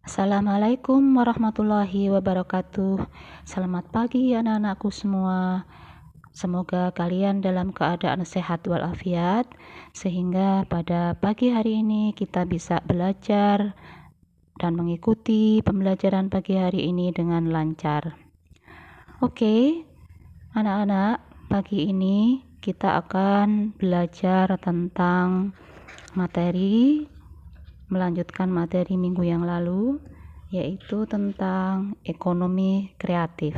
Assalamualaikum warahmatullahi wabarakatuh. Selamat pagi anak-anakku semua. Semoga kalian dalam keadaan sehat walafiat, sehingga pada pagi hari ini kita bisa belajar dan mengikuti pembelajaran pagi hari ini dengan lancar. Oke, anak-anak, pagi ini kita akan belajar tentang melanjutkan materi minggu yang lalu, yaitu tentang ekonomi kreatif.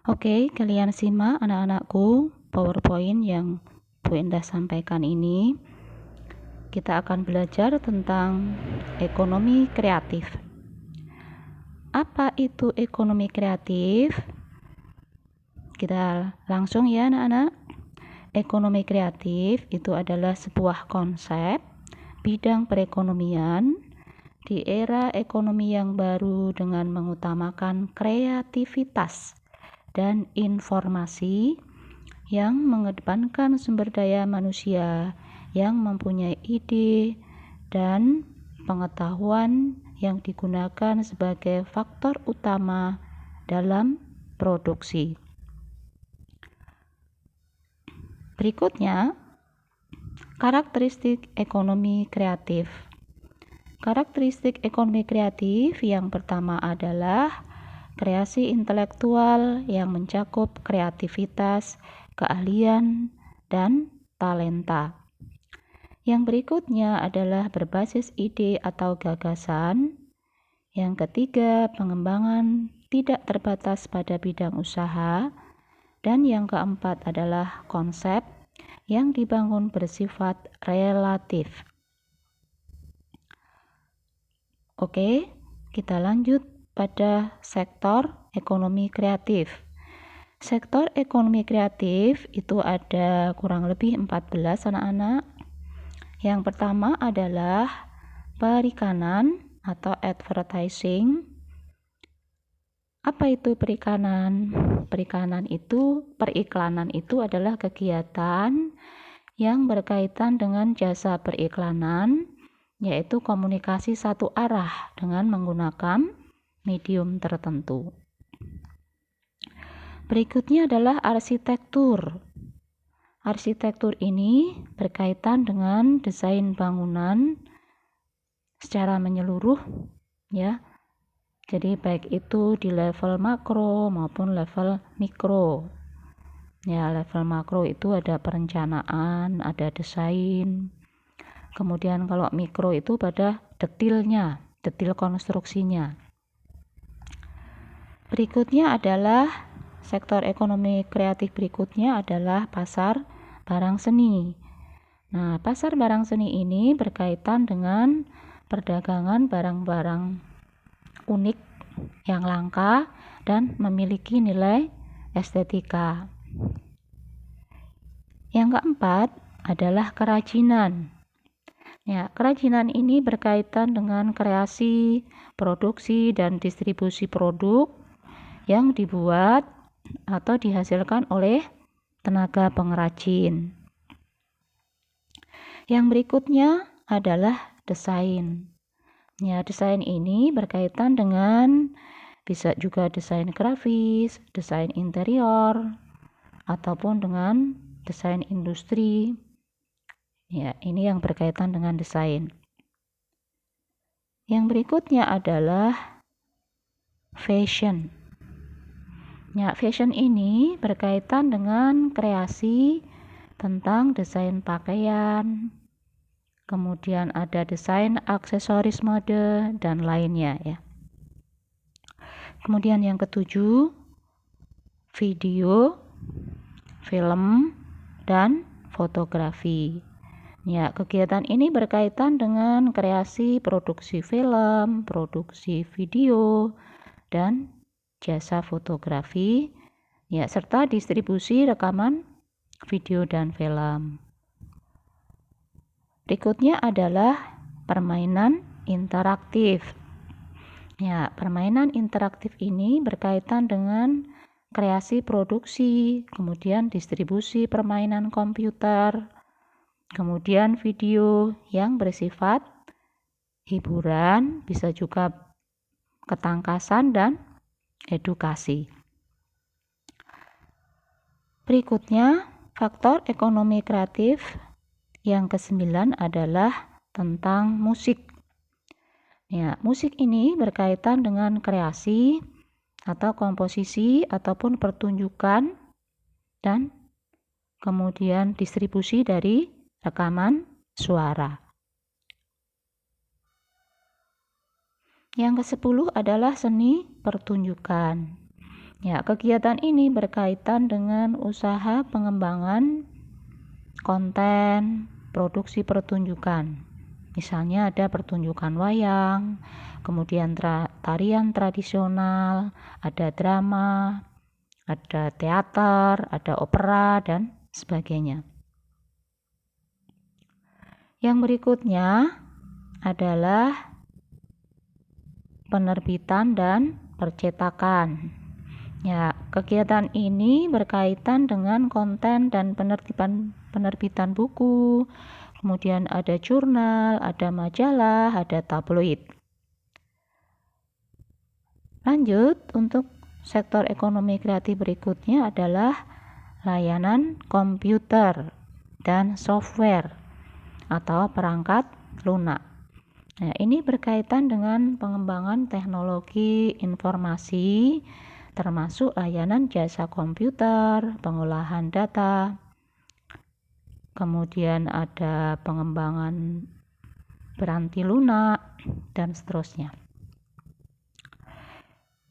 Oke, kalian simak anak-anakku PowerPoint yang Bu Endah sampaikan ini. Kita akan belajar tentang ekonomi kreatif. Apa itu ekonomi kreatif? Kita langsung ya anak-anak. Ekonomi kreatif itu adalah sebuah konsep bidang perekonomian di era ekonomi yang baru dengan mengutamakan kreativitas dan informasi yang mengedepankan sumber daya manusia yang mempunyai ide dan pengetahuan yang digunakan sebagai faktor utama dalam produksi. Berikutnya, karakteristik ekonomi kreatif. Karakteristik ekonomi kreatif yang pertama adalah kreasi intelektual yang mencakup kreativitas, keahlian, dan talenta. Yang berikutnya adalah berbasis ide atau gagasan. Yang ketiga, pengembangan tidak terbatas pada bidang usaha. Dan yang keempat adalah konsep yang dibangun bersifat relatif. Oke, kita lanjut pada sektor ekonomi kreatif. Sektor ekonomi kreatif itu ada kurang lebih 14 anak-anak. Yang pertama adalah perikanan atau advertising. Apa itu perikanan? Periklanan itu adalah kegiatan yang berkaitan dengan jasa periklanan, yaitu komunikasi satu arah dengan menggunakan medium tertentu. Berikutnya adalah arsitektur. Arsitektur ini berkaitan dengan desain bangunan secara menyeluruh, ya. Jadi baik itu di level makro maupun level mikro. Ya, level makro itu ada perencanaan, ada desain. Kemudian kalau mikro itu pada detil konstruksinya. Berikutnya adalah sektor ekonomi kreatif berikutnya adalah pasar barang seni. Nah, pasar barang seni ini berkaitan dengan perdagangan barang-barang unik yang langka dan memiliki nilai estetika. Yang keempat adalah kerajinan. Ya, kerajinan ini berkaitan dengan kreasi, produksi, dan distribusi produk yang dibuat atau dihasilkan oleh tenaga pengrajin. Yang berikutnya adalah desain. Ya, desain ini berkaitan dengan bisa juga desain grafis, desain interior, ataupun dengan desain industri. Ya, ini yang berkaitan dengan desain. Yang berikutnya adalah fashion. Ya, fashion ini berkaitan dengan kreasi tentang desain pakaian, kemudian ada desain aksesoris mode dan lainnya ya. Kemudian yang ketujuh, video, film, dan fotografi. Ya, kegiatan ini berkaitan dengan kreasi produksi film, produksi video, dan jasa fotografi, ya, serta distribusi rekaman video dan film. Berikutnya adalah permainan interaktif. Ya, permainan interaktif ini berkaitan dengan kreasi produksi, kemudian distribusi permainan komputer, kemudian video yang bersifat hiburan, bisa juga ketangkasan dan edukasi. Berikutnya, faktor ekonomi kreatif yang ke-9 adalah tentang musik. Ya, musik ini berkaitan dengan kreasi atau komposisi ataupun pertunjukan dan kemudian distribusi dari rekaman suara. Yang ke-10 adalah seni pertunjukan. Ya, kegiatan ini berkaitan dengan usaha pengembangan konten produksi pertunjukan. Misalnya ada pertunjukan wayang, kemudian tarian tradisional, ada drama, ada teater, ada opera, dan sebagainya. Yang berikutnya adalah penerbitan dan percetakan. Ya, kegiatan ini berkaitan dengan konten dan penerbitan buku, kemudian ada jurnal, ada majalah, ada tabloid. Lanjut, untuk sektor ekonomi kreatif berikutnya adalah layanan komputer dan software atau perangkat lunak. Nah, ini berkaitan dengan pengembangan teknologi informasi, termasuk layanan jasa komputer, pengolahan data, kemudian ada pengembangan piranti lunak, dan seterusnya.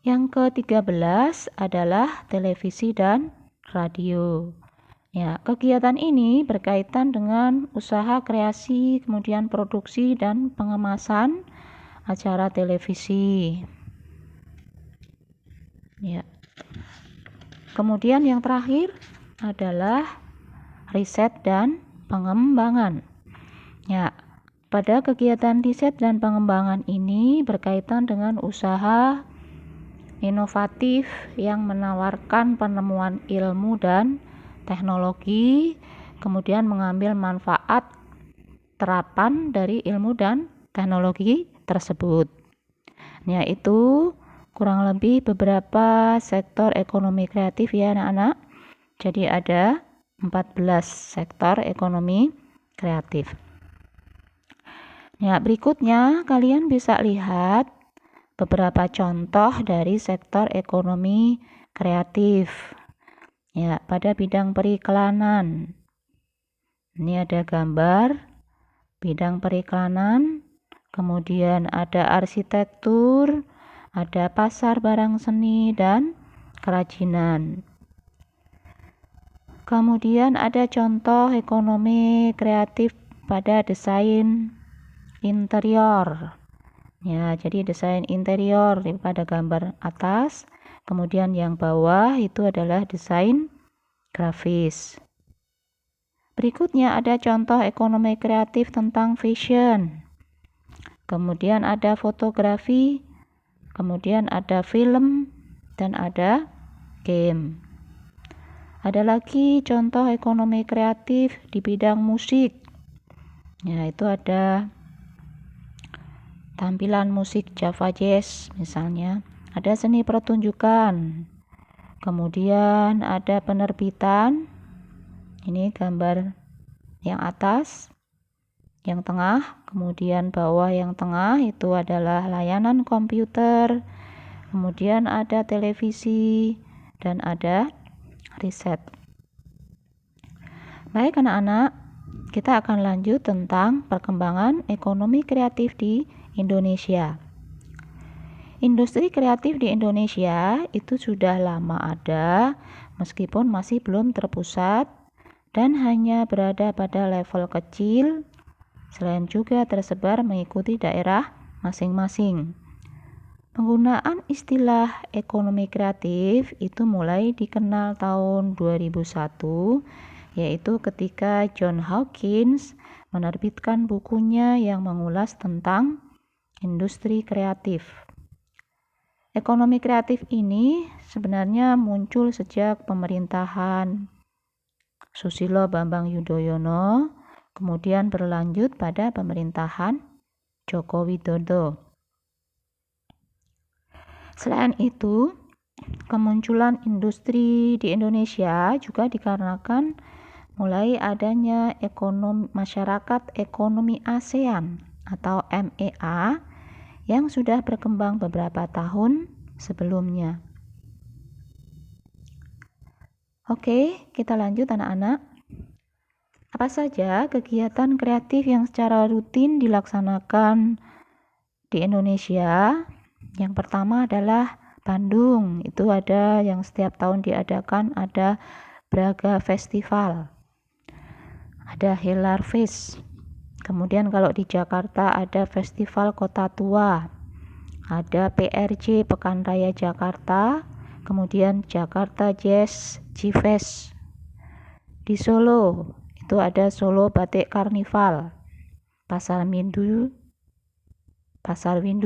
Yang ke-13 adalah televisi dan radio. Ya, kegiatan ini berkaitan dengan usaha kreasi, kemudian produksi dan pengemasan acara televisi. Ya. Kemudian yang terakhir adalah riset dan pengembangan. Ya, pada kegiatan riset dan pengembangan ini berkaitan dengan usaha inovatif yang menawarkan penemuan ilmu dan teknologi, kemudian mengambil manfaat terapan dari ilmu dan teknologi tersebut. Yaitu kurang lebih beberapa sektor ekonomi kreatif ya anak-anak. Jadi ada 14 sektor ekonomi kreatif. Ya, berikutnya kalian bisa lihat beberapa contoh dari sektor ekonomi kreatif. Ya, pada bidang periklanan. Ini ada gambar bidang periklanan, kemudian ada arsitektur, ada pasar barang seni dan kerajinan. Kemudian ada contoh ekonomi kreatif pada desain interior. Ya, jadi desain interior pada gambar atas, kemudian yang bawah itu adalah desain grafis. Berikutnya ada contoh ekonomi kreatif tentang fashion. Kemudian ada fotografi, kemudian ada film, dan ada game. Ada lagi contoh ekonomi kreatif di bidang musik. Ya, itu ada tampilan musik Java Jazz misalnya. Ada seni pertunjukan. Kemudian ada penerbitan. Ini gambar yang atas, yang tengah, kemudian bawah yang tengah itu adalah layanan komputer. Kemudian ada televisi dan ada riset. Baik anak-anak, kita akan lanjut tentang perkembangan ekonomi kreatif di Indonesia. Industri kreatif di Indonesia itu sudah lama ada, meskipun masih belum terpusat dan hanya berada pada level kecil, selain juga tersebar mengikuti daerah masing-masing. Penggunaan istilah ekonomi kreatif itu mulai dikenal tahun 2001, yaitu ketika John Hawkins menerbitkan bukunya yang mengulas tentang industri kreatif. Ekonomi kreatif ini sebenarnya muncul sejak pemerintahan Susilo Bambang Yudhoyono, kemudian berlanjut pada pemerintahan Joko Widodo. Selain itu, kemunculan industri di Indonesia juga dikarenakan mulai adanya masyarakat ekonomi ASEAN atau MEA yang sudah berkembang beberapa tahun sebelumnya. Oke, kita lanjut anak-anak. Apa saja kegiatan kreatif yang secara rutin dilaksanakan di Indonesia? Yang pertama adalah Bandung, itu ada yang setiap tahun diadakan, ada Braga Festival, ada Hilar Fest. Kemudian kalau di Jakarta ada Festival Kota Tua, ada PRJ Pekan Raya Jakarta, kemudian Jakarta Jazz G-Fest. Di Solo itu ada Solo Batik Karnival, Pasar Windu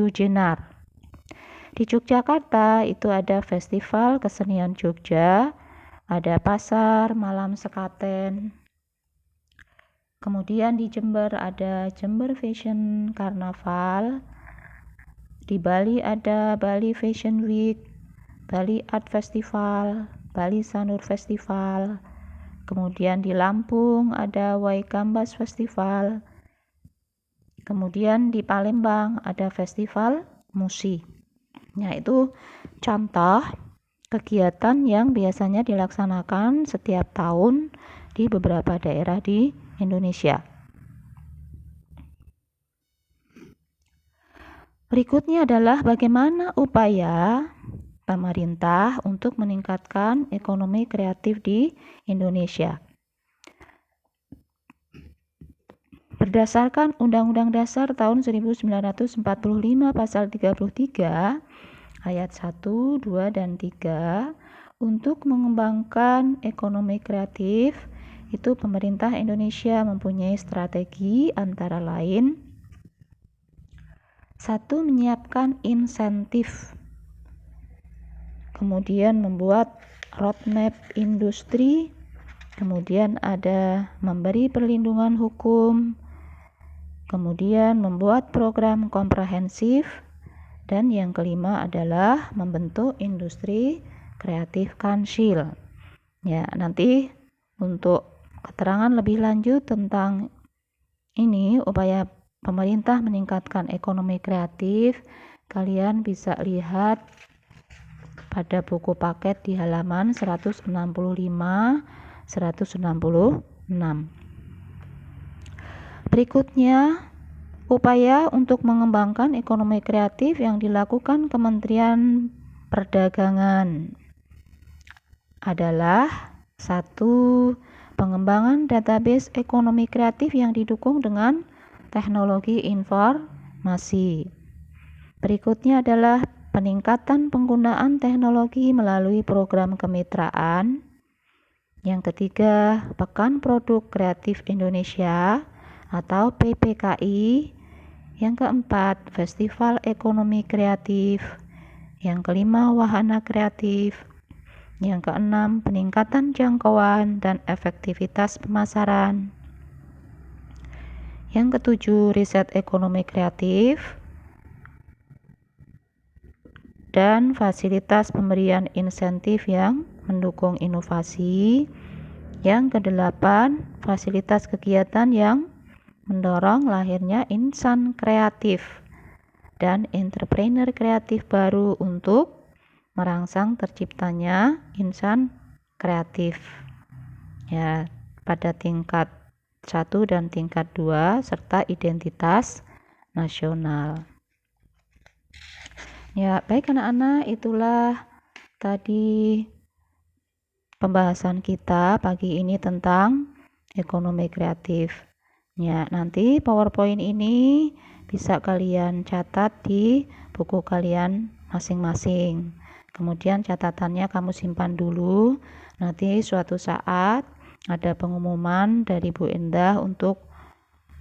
Jenar. Di Yogyakarta itu ada Festival Kesenian Jogja, ada Pasar Malam Sekaten. Kemudian di Jember ada Jember Fashion Carnaval. Di Bali ada Bali Fashion Week, Bali Art Festival, Bali Sanur Festival. Kemudian di Lampung ada Waikambas Festival. Kemudian di Palembang ada Festival Musi. Nah, itu contoh kegiatan yang biasanya dilaksanakan setiap tahun di beberapa daerah di Indonesia. Berikutnya adalah bagaimana upaya pemerintah untuk meningkatkan ekonomi kreatif di Indonesia. Berdasarkan Undang-Undang Dasar tahun 1945 pasal 33 ayat 1, 2, dan 3, untuk mengembangkan ekonomi kreatif, itu pemerintah Indonesia mempunyai strategi antara lain: 1. Menyiapkan insentif, kemudian membuat roadmap industri, kemudian ada memberi perlindungan hukum, kemudian membuat program komprehensif, dan yang kelima adalah membentuk industri kreatif Kansil. Ya, nanti untuk keterangan lebih lanjut tentang ini, upaya pemerintah meningkatkan ekonomi kreatif, kalian bisa lihat pada buku paket di halaman 165, 166. Berikutnya, upaya untuk mengembangkan ekonomi kreatif yang dilakukan Kementerian Perdagangan adalah 1. Pengembangan database ekonomi kreatif yang didukung dengan teknologi informasi. Berikutnya adalah peningkatan penggunaan teknologi melalui program kemitraan. Yang ketiga, Pekan Produk Kreatif Indonesia atau PPKI. Yang keempat, Festival Ekonomi Kreatif. Yang kelima, Wahana Kreatif. Yang keenam, peningkatan jangkauan dan efektivitas pemasaran. Yang ketujuh, riset ekonomi kreatif dan fasilitas pemberian insentif yang mendukung inovasi. Yang kedelapan, fasilitas kegiatan yang mendorong lahirnya insan kreatif dan entrepreneur kreatif baru untuk merangsang terciptanya insan kreatif. Ya, pada tingkat 1 dan tingkat 2 serta identitas nasional. Ya, baik anak-anak, itulah tadi pembahasan kita pagi ini tentang ekonomi kreatif. Ya, nanti PowerPoint ini bisa kalian catat di buku kalian masing-masing. Kemudian catatannya kamu simpan dulu. Nanti suatu saat ada pengumuman dari Bu Endah untuk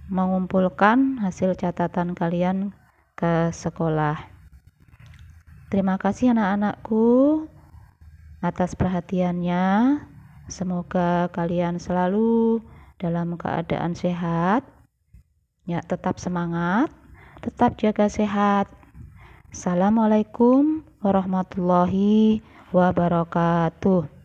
mengumpulkan hasil catatan kalian ke sekolah. Terima kasih anak-anakku atas perhatiannya. Semoga kalian selalu dalam keadaan sehat. Ya, tetap semangat Tetap jaga sehat. Assalamualaikum warahmatullahi wabarakatuh.